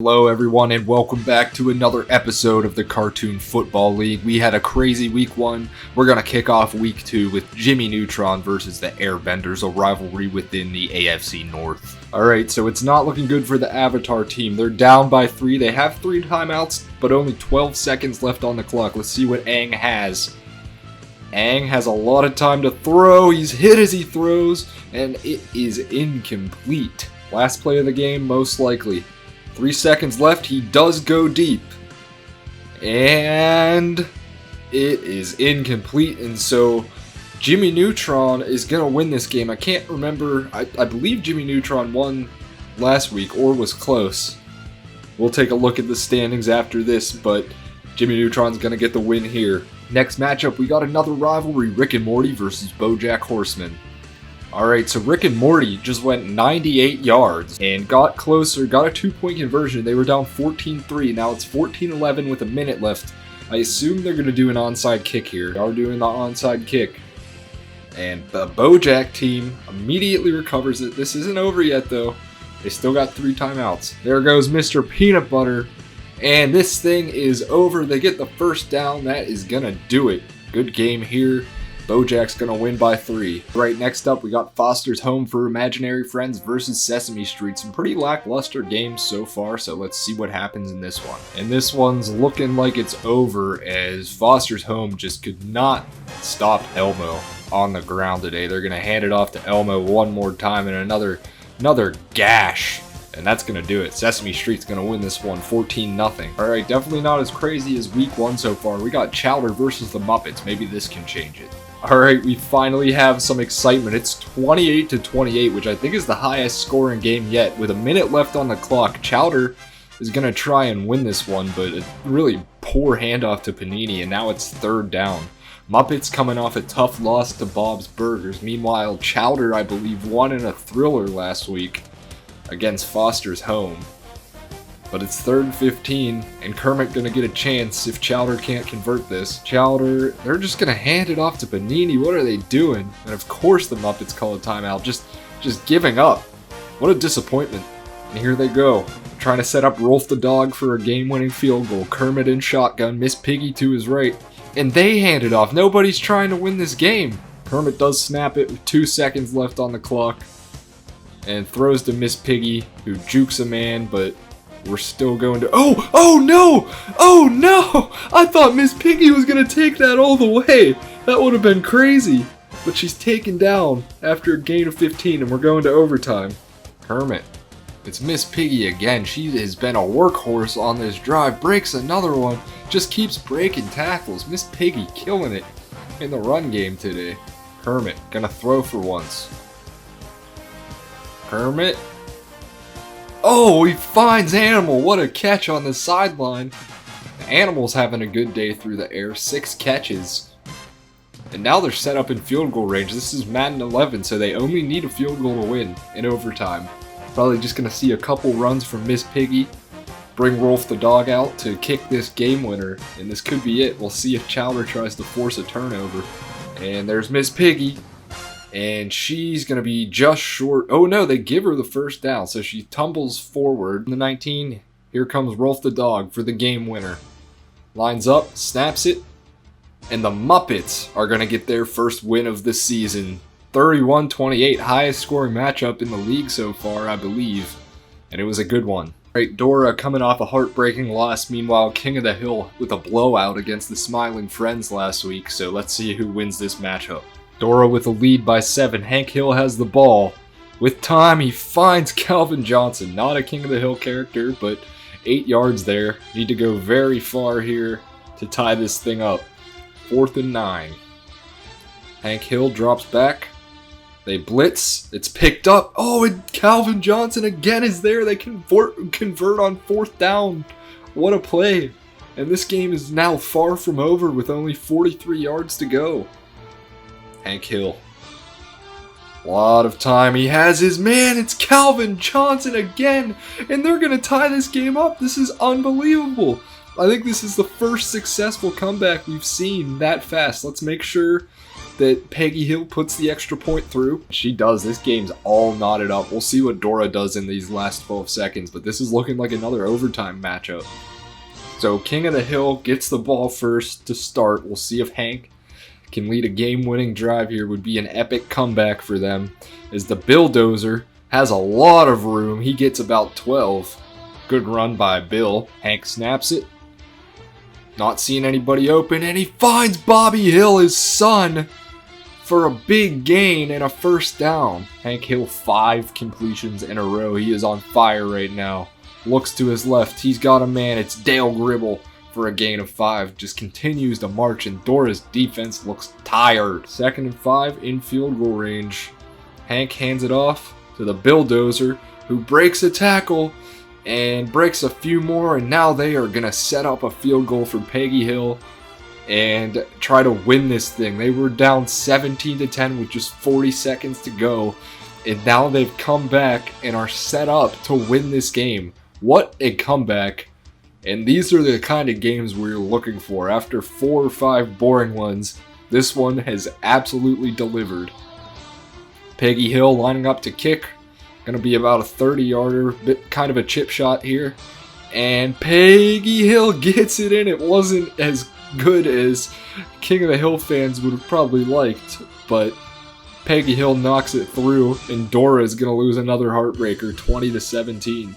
Hello everyone and welcome back to another episode of the Cartoon Football League. We had a crazy week 1. We're going to kick off week 2 with Jimmy Neutron versus the Airbenders, a rivalry within the AFC North. Alright, so it's not looking good for the Avatar team. They're down by 3. They have 3 timeouts, but only 12 seconds left on the clock. Let's see what Aang has. Aang has a lot of time to throw. He's hit as he throws, and it is incomplete. Last play of the game, most likely. 3 seconds left, he does go deep. And it is incomplete, and so Jimmy Neutron is going to win this game. I can't remember, I believe Jimmy Neutron won last week, or was close. We'll take a look at the standings after this, but Jimmy Neutron's going to get the win here. Next matchup, we got another rivalry, Rick and Morty versus BoJack Horseman. Alright, so Rick and Morty just went 98 yards and got closer, got a 2-point conversion. They were down 14-3, now it's 14-11 with a minute left. I assume they're going to do an onside kick here. They are doing the onside kick. And the BoJack team immediately recovers it. This isn't over yet though. They still got 3 timeouts. There goes Mr. Peanut Butter. And this thing is over. They get the first down. That is going to do it. Good game here. BoJack's gonna win by 3. Right, next up we got Foster's Home for Imaginary Friends versus Sesame Street. Some pretty lackluster games so far, so let's see what happens in this one. And this one's looking like it's over as Foster's Home just could not stop Elmo on the ground today. They're gonna hand it off to Elmo one more time and another gash. And that's going to do it. Sesame Street's going to win this one 14-0. Alright, definitely not as crazy as week 1 so far. We got Chowder versus the Muppets. Maybe this can change it. Alright, we finally have some excitement. It's 28-28, which I think is the highest scoring game yet. With a minute left on the clock, Chowder is going to try and win this one, but a really poor handoff to Panini, and now it's 3rd down. Muppets coming off a tough loss to Bob's Burgers. Meanwhile, Chowder, I believe, won in a thriller last week against Foster's Home. But it's 3rd and 15, and Kermit gonna get a chance if Chowder can't convert this. Chowder, they're just gonna hand it off to Panini. What are they doing? And of course the Muppets call a timeout, just giving up. What a disappointment. And here they go, trying to set up Rolf the Dog for a game-winning field goal. Kermit in shotgun, Miss Piggy to his right, and they hand it off. Nobody's trying to win this game. Kermit does snap it with 2 seconds left on the clock, and throws to Miss Piggy, who jukes a man, but we're still going to... Oh no! Oh no! I thought Miss Piggy was going to take that all the way. That would have been crazy. But she's taken down after a gain of 15, and we're going to overtime. Kermit. It's Miss Piggy again. She has been a workhorse on this drive. Breaks another one. Just keeps breaking tackles. Miss Piggy killing it in the run game today. Kermit gonna throw for once. Kermit. Oh, he finds Animal. What a catch on the sideline. The Animal's having a good day through the air. 6 catches. And now they're set up in field goal range. This is Madden 11, so they only need a field goal to win in overtime. Probably just going to see a couple runs from Miss Piggy. Bring Rolf the Dog out to kick this game winner. And this could be it. We'll see if Chowder tries to force a turnover. And there's Miss Piggy. And she's going to be just short. Oh no, they give her the first down. So she tumbles forward. In the 19, here comes Rolf the Dog for the game winner. Lines up, snaps it. And the Muppets are going to get their first win of the season. 31-28, highest scoring matchup in the league so far, I believe. And it was a good one. Right, Dora coming off a heartbreaking loss. Meanwhile, King of the Hill with a blowout against the Smiling Friends last week. So let's see who wins this matchup. Dora with a lead by 7. Hank Hill has the ball. With time, he finds Calvin Johnson. Not a King of the Hill character, but 8 yards there. Need to go very far here to tie this thing up. 4th and 9. Hank Hill drops back. They blitz. It's picked up. Oh, and Calvin Johnson again is there. They convert on 4th down. What a play. And this game is now far from over with only 43 yards to go. Hank Hill. A lot of time. He has his man. It's Calvin Johnson again. And they're going to tie this game up. This is unbelievable. I think this is the first successful comeback we've seen that fast. Let's make sure that Peggy Hill puts the extra point through. She does. This game's all knotted up. We'll see what Dora does in these last 12 seconds, but this is looking like another overtime matchup. So King of the Hill gets the ball first to start. We'll see if Hank can lead a game-winning drive here. Would be an epic comeback for them, as the Bulldozer has a lot of room. He gets about 12. Good run by Bill. Hank snaps it. Not seeing anybody open, and he finds Bobby Hill, his son, for a big gain and a first down. Hank Hill, 5 completions in a row. He is on fire right now. Looks to his left. He's got a man. It's Dale Gribble for a gain of 5. Just continues to march, and Dora's defense looks tired. 2nd and 5 in field goal range. Hank hands it off to the Bulldozer, who breaks a tackle and breaks a few more, and now they are going to set up a field goal for Peggy Hill and try to win this thing. They were down 17-10 with just 40 seconds to go, and now they've come back and are set up to win this game. What a comeback. And these are the kind of games we're looking for. After 4 or 5 boring ones, this one has absolutely delivered. Peggy Hill lining up to kick. Gonna be about a 30-yarder, kind of a chip shot here. And Peggy Hill gets it in. It wasn't as good as King of the Hill fans would have probably liked, but Peggy Hill knocks it through, and Dora is gonna lose another heartbreaker, 20-17.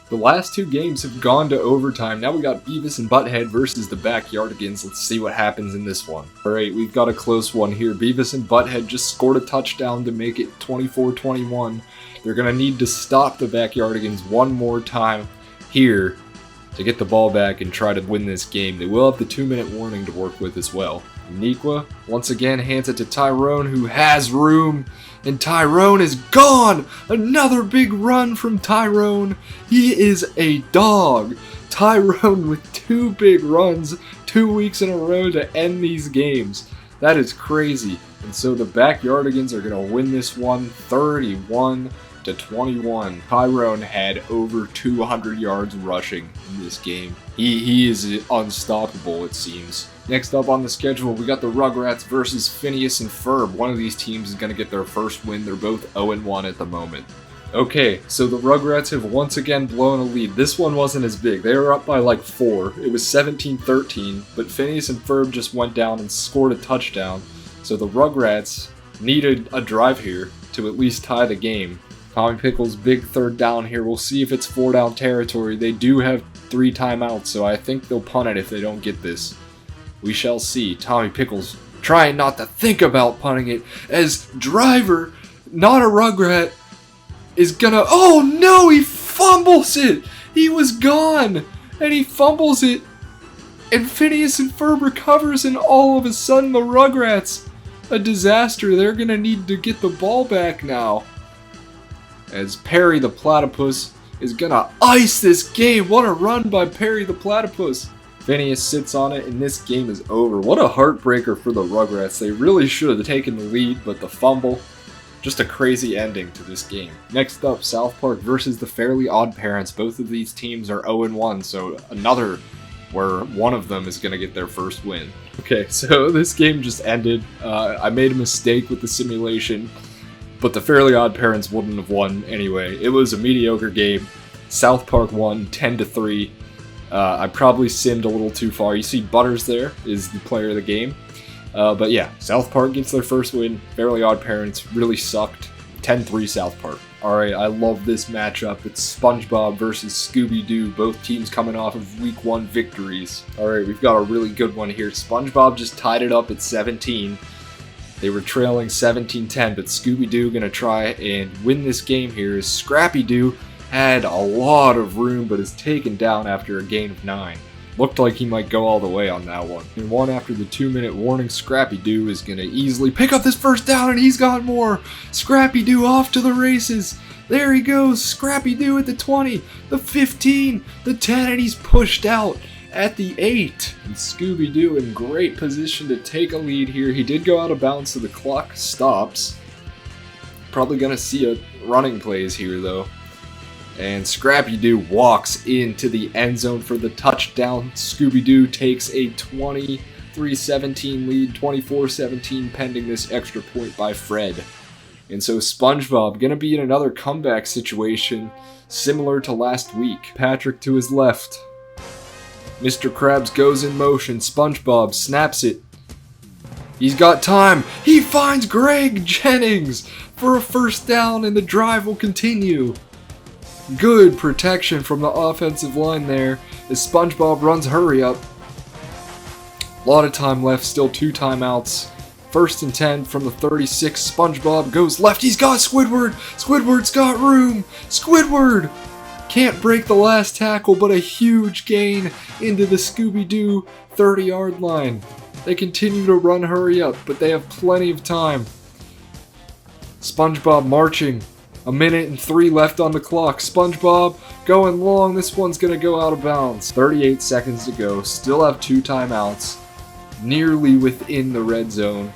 The last 2 games have gone to overtime. Now we got Beavis and Butthead versus the Backyardigans. Let's see what happens in this one. Alright, we've got a close one here. Beavis and Butthead just scored a touchdown to make it 24-21. They're going to need to stop the Backyardigans one more time here to get the ball back and try to win this game. They will have the 2-minute warning to work with as well. Uniqua once again hands it to Tyrone, who has room, and Tyrone is gone! Another big run from Tyrone. He is a dog. Tyrone with 2 big runs 2 weeks in a row to end these games. That is crazy. And so the Backyardigans are going to win this one 31-21. Tyrone had over 200 yards rushing in this game. He is unstoppable, it seems. Next up on the schedule, we got the Rugrats versus Phineas and Ferb. One of these teams is going to get their first win. They're both 0-1 at the moment. Okay, so the Rugrats have once again blown a lead. This one wasn't as big. They were up by like 4. It was 17-13, but Phineas and Ferb just went down and scored a touchdown. So the Rugrats needed a drive here to at least tie the game. Tommy Pickles' big 3rd down here. We'll see if it's 4-down territory. They do have 3 timeouts, so I think they'll punt it if they don't get this. We shall see. Tommy Pickles trying not to think about punting it, as Driver, not a Rugrat, is gonna... Oh no! He fumbles it! He was gone! And he fumbles it! And Phineas and Ferb recovers, and all of a sudden the Rugrats, a disaster. They're gonna need to get the ball back now, as Perry the Platypus is gonna ice this game. What a run by Perry the Platypus. Phineas sits on it, and this game is over. What a heartbreaker for the Rugrats. They really should have taken the lead, but the fumble, just a crazy ending to this game. Next up, South Park versus the Fairly Odd Parents. Both of these teams are 0-1, so another where one of them is going to get their first win. Okay, so this game just ended. I made a mistake with the simulation, but the Fairly Odd Parents wouldn't have won anyway. It was a mediocre game. South Park won 10-3. I probably simmed a little too far. You see Butters there is the player of the game. But yeah, South Park gets their first win. Fairly Odd Parents really sucked. 10-3 South Park. Alright, I love this matchup. It's SpongeBob versus Scooby-Doo. Both teams coming off of Week 1 victories. Alright, we've got a really good one here. SpongeBob just tied it up at 17. They were trailing 17-10, but Scooby-Doo gonna try and win this game here, as Scrappy-Doo had a lot of room, but is taken down after a gain of 9. Looked like he might go all the way on that one. And one after the 2-minute warning, Scrappy-Doo is going to easily pick up this first down, and he's got more! Scrappy-Doo off to the races! There he goes! Scrappy-Doo at the 20, the 15, the 10, and he's pushed out at the 8. And Scooby-Doo in great position to take a lead here. He did go out of bounds, so the clock stops. Probably going to see a running plays here, though. And Scrappy-Doo walks into the end zone for the touchdown. Scooby-Doo takes a 20-17 23-17 lead, 24-17 pending this extra point by Fred. And so SpongeBob gonna be in another comeback situation similar to last week. Patrick to his left. Mr. Krabs goes in motion. SpongeBob snaps it. He's got time. He finds Greg Jennings for a first down, and the drive will continue. Good protection from the offensive line there as SpongeBob runs hurry up. A lot of time left, still 2 timeouts. 1st and 10 from the 36. SpongeBob goes left. He's got Squidward. Squidward's got room. Squidward can't break the last tackle, but a huge gain into the Scooby-Doo 30-yard line. They continue to run hurry up, but they have plenty of time. SpongeBob marching. 1:03 left on the clock. SpongeBob going long. This one's going to go out of bounds. 38 seconds to go. Still have 2 timeouts. Nearly within the red zone.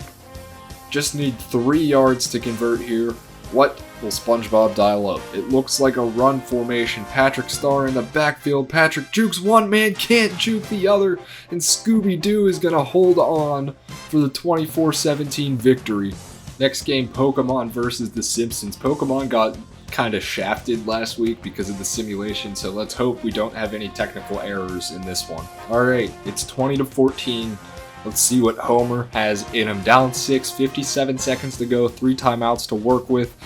Just need 3 yards to convert here. What will SpongeBob dial up? It looks like a run formation. Patrick Star in the backfield. Patrick jukes one man, can't juke the other. And Scooby-Doo is going to hold on for the 24-17 victory. Next game, Pokemon versus The Simpsons. Pokemon got kind of shafted last week because of the simulation, so let's hope we don't have any technical errors in this one. Alright, it's 20-14. Let's see what Homer has in him. Down 6, 57 seconds to go, 3 timeouts to work with.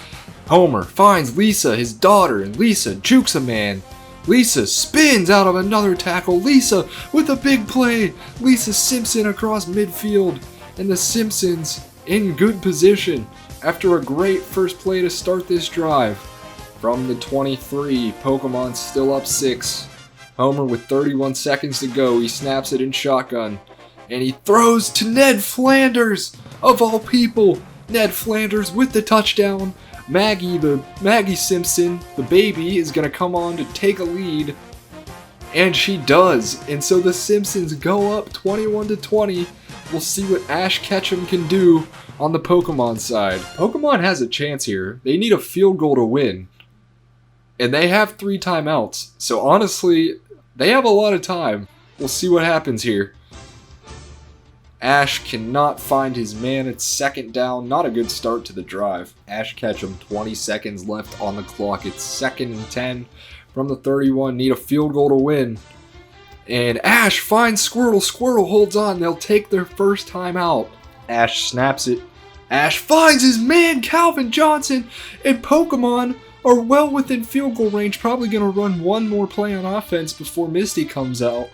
Homer finds Lisa, his daughter, and Lisa jukes a man. Lisa spins out of another tackle. Lisa with a big play. Lisa Simpson across midfield. And the Simpsons in good position after a great first play to start this drive. From the 23, Pokemon still up 6. Homer with 31 seconds to go. He snaps it in shotgun. And he throws to Ned Flanders, of all people. Ned Flanders with the touchdown. Maggie Simpson, the baby, is going to come on to take a lead. And she does. And so the Simpsons go up 21-20. We'll see what Ash Ketchum can do on the Pokemon side. Pokemon has a chance here. They need a field goal to win. And they have 3 timeouts. So honestly, they have a lot of time. We'll see what happens here. Ash cannot find his man. It's 2nd down. Not a good start to the drive. Ash Ketchum, 20 seconds left on the clock. It's 2nd and 10 from the 31. Need a field goal to win. And Ash finds Squirtle. Squirtle holds on. They'll take their first time out. Ash snaps it. Ash finds his man, Calvin Johnson. And Pokemon are well within field goal range. Probably going to run one more play on offense before Misty comes out.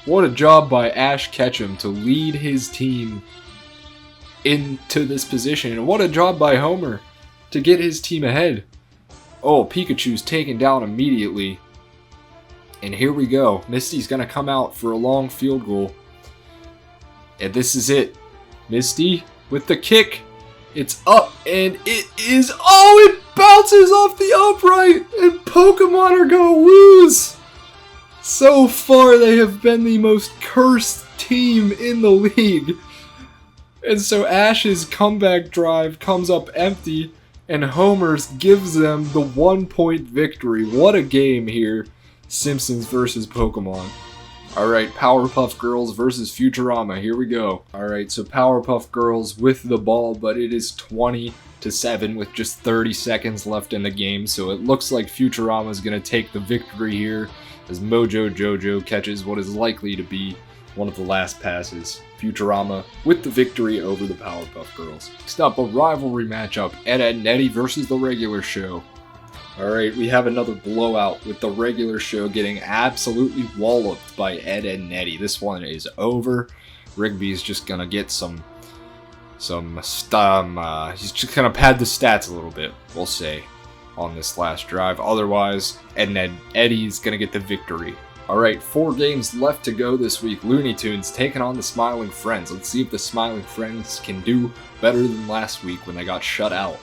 What a job by Ash Ketchum to lead his team into this position. And what a job by Homer to get his team ahead. Oh, Pikachu's taken down immediately. And here we go. Misty's going to come out for a long field goal. And this is it. Misty with the kick. It's up and it is... Oh, it bounces off the upright. And Pokemon are going to lose. So far, they have been the most cursed team in the league. And so Ash's comeback drive comes up empty, and Homer's gives them the 1-point victory. What a game here. Simpsons versus Pokemon. Alright, Powerpuff Girls versus Futurama. Here we go. Alright, so Powerpuff Girls with the ball, but it is 20-7 with just 30 seconds left in the game. So it looks like Futurama is going to take the victory here, as Mojo Jojo catches what is likely to be one of the last passes. Futurama with the victory over the Powerpuff Girls. Next up, a rivalry matchup, Ed, Edd n Eddy versus the regular show. Alright, we have another blowout with the regular show getting absolutely walloped by Ed, Edd n Eddy. This one is over. Rigby's just gonna get he's just gonna pad the stats a little bit, we'll say, on this last drive. Otherwise, Ed, Edd n Eddy's gonna get the victory. Alright, 4 games left to go this week. Looney Tunes taking on the Smiling Friends. Let's see if the Smiling Friends can do better than last week when they got shut out.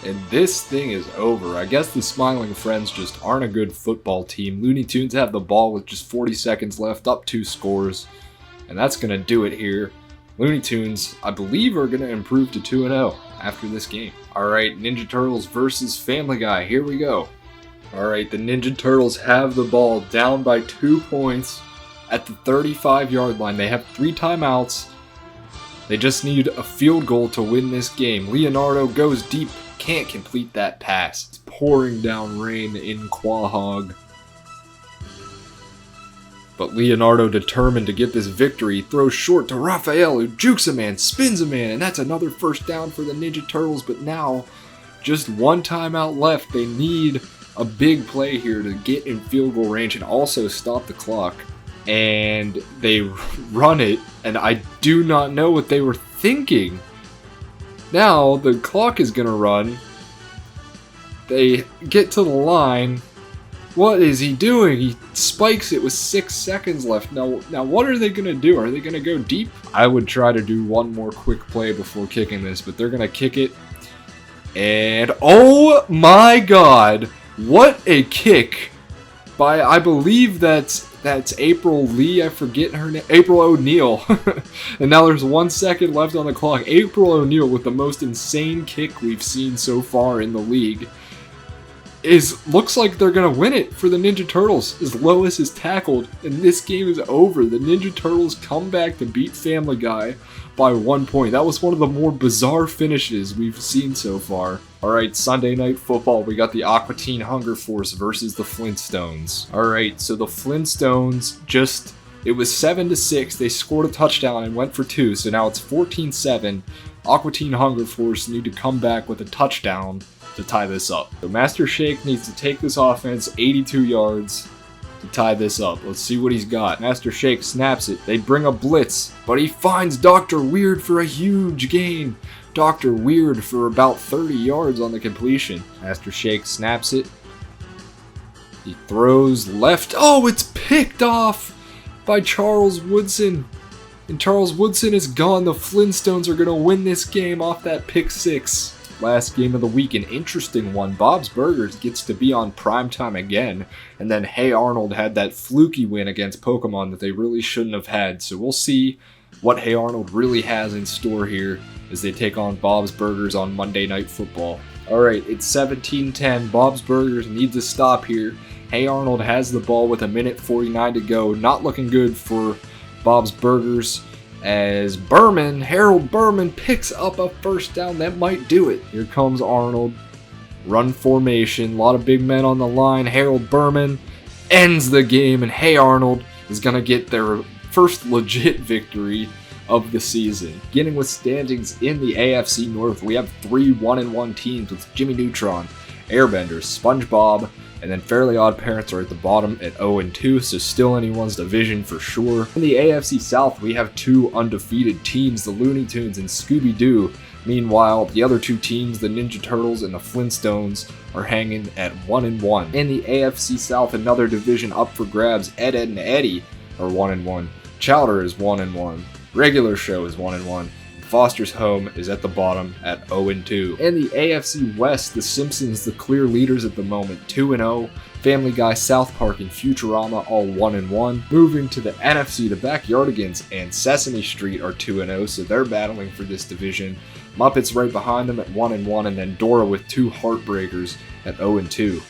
And this thing is over. I guess the Smiling Friends just aren't a good football team. Looney Tunes have the ball with just 40 seconds left, up 2 scores. And that's gonna do it here. Looney Tunes, I believe, are gonna improve to 2-0 after this game. Alright, Ninja Turtles versus Family Guy. Here we go. Alright, the Ninja Turtles have the ball down by 2 points. at the 35-yard line. They have 3 timeouts. They just need a field goal to win this game. Leonardo goes deep, can't complete that pass. It's pouring down rain in Quahog. But Leonardo, determined to get this victory, throws short to Raphael, who jukes a man, spins a man, and that's another first down for the Ninja Turtles. But now, just 1 timeout left. They need a big play here to get in field goal range and also stop the clock. And they run it, and I do not know what they were thinking. Now, the clock is going to run. They get to the line. What is he doing? He spikes it with 6 seconds left. Now what are they going to do? Are they going to go deep? I would try to do one more quick play before kicking this, but they're going to kick it. And oh my god, what a kick by, I believe that's April Lee, I forget her name, April O'Neil. And now there's 1 second left on the clock. April O'Neil with the most insane kick we've seen so far in the league. Looks like they're gonna win it for the Ninja Turtles as Lois is tackled, and this game is over. The Ninja Turtles come back to beat Family Guy by 1 point. That was one of the more bizarre finishes we've seen so far. Alright, Sunday Night Football, we got the Aqua Teen Hunger Force versus the Flintstones. Alright, so the Flintstones it was 7-6, they scored a touchdown and went for 2, so now it's 14-7. Aqua Teen Hunger Force need to come back with a touchdown to tie this up. So Master Shake needs to take this offense 82 yards to tie this up. Let's see what he's got. Master Shake snaps it. They bring a blitz, but he finds Dr. Weird for a huge gain. Dr. Weird for about 30 yards on the completion. Master Shake snaps it. He throws left. Oh, it's picked off by Charles Woodson. And Charles Woodson is gone. The Flintstones are going to win this game off that pick 6. Last game of the week, an interesting one. Bob's Burgers gets to be on primetime again, and then Hey Arnold had that fluky win against Pokemon that they really shouldn't have had. So we'll see what Hey Arnold really has in store here as they take on Bob's Burgers on Monday Night Football. Alright, it's 17-10. Bob's Burgers needs a stop here. Hey Arnold has the ball with 1:49 to go. Not looking good for Bob's Burgers, as Harold Berman picks up a first down. That might do it. Here comes Arnold. Run formation. A lot of big men on the line. Harold Berman ends the game, and Hey Arnold is going to get their first legit victory of the season. Beginning with standings in the AFC North, we have 3 1-1 teams with Jimmy Neutron, Airbender, SpongeBob, and then Fairly Odd Parents are at the bottom at 0-2, so still anyone's division for sure. In the AFC South, we have 2 undefeated teams, the Looney Tunes and Scooby-Doo. Meanwhile, the other 2 teams, the Ninja Turtles and the Flintstones, are hanging at 1-1. In the AFC South, another division up for grabs. Ed, Edd, and Eddy are 1-1. Chowder is 1-1. Regular Show is 1-1. Foster's Home is at the bottom at 0-2. In the AFC West, The Simpsons, the clear leaders at the moment, 2-0. Family Guy, South Park, and Futurama all 1-1. Moving to the NFC, the Backyardigans and Sesame Street are 2-0, so they're battling for this division. Muppets right behind them at 1-1, and then Dora with 2 Heartbreakers at 0-2.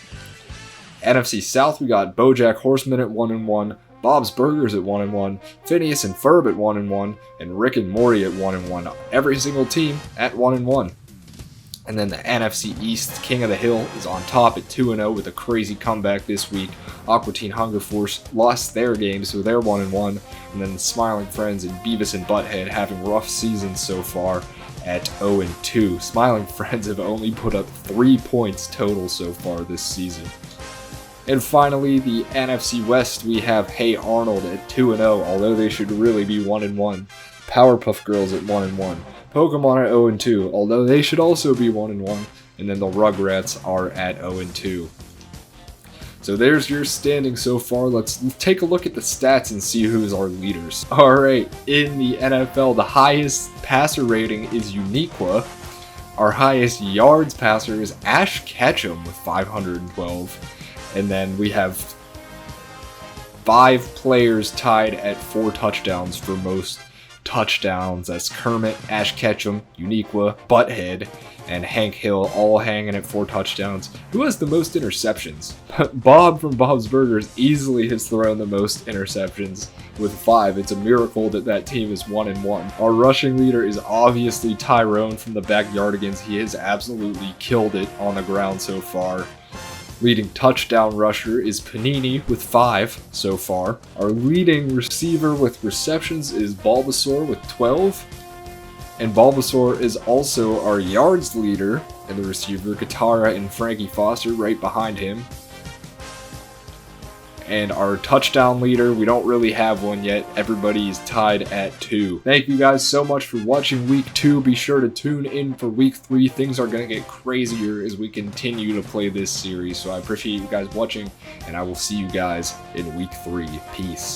NFC South, we got BoJack Horseman at 1-1. Bob's Burgers at 1-1, Phineas and Ferb at 1-1, and Rick and Morty at 1-1. Every single team at 1-1. And then the NFC East, King of the Hill, is on top at 2-0 with a crazy comeback this week. Aqua Teen Hunger Force lost their game, so they're 1-1. And then the Smiling Friends and Beavis and Butthead having rough seasons so far at 0-2. Smiling Friends have only put up 3 points total so far this season. And finally, the NFC West, we have Hey Arnold at 2-0, although they should really be 1-1. Powerpuff Girls at 1-1. Pokemon at 0-2, although they should also be 1-1. And then the Rugrats are at 0-2. So there's your standing so far. Let's take a look at the stats and see who's our leaders. Alright, in the NFL, the highest passer rating is Uniqua. Our highest yards passer is Ash Ketchum with 512. And then we have 5 players tied at 4 touchdowns for most touchdowns. That's Kermit, Ash Ketchum, Uniqua, Butthead, and Hank Hill all hanging at 4 touchdowns. Who has the most interceptions? Bob from Bob's Burgers easily has thrown the most interceptions with 5. It's a miracle that that team is 1-1. Our rushing leader is obviously Tyrone from the Backyardigans. He has absolutely killed it on the ground so far. Leading touchdown rusher is Panini with 5 so far. Our leading receiver with receptions is Bulbasaur with 12. And Bulbasaur is also our yards leader and the receiver. Katara and Frankie Foster right behind him. And our touchdown leader, we don't really have one yet. Everybody's tied at 2. Thank you guys so much for watching week 2. Be sure to tune in for week 3. Things are going to get crazier as we continue to play this series. So I appreciate you guys watching, and I will see you guys in week 3. Peace.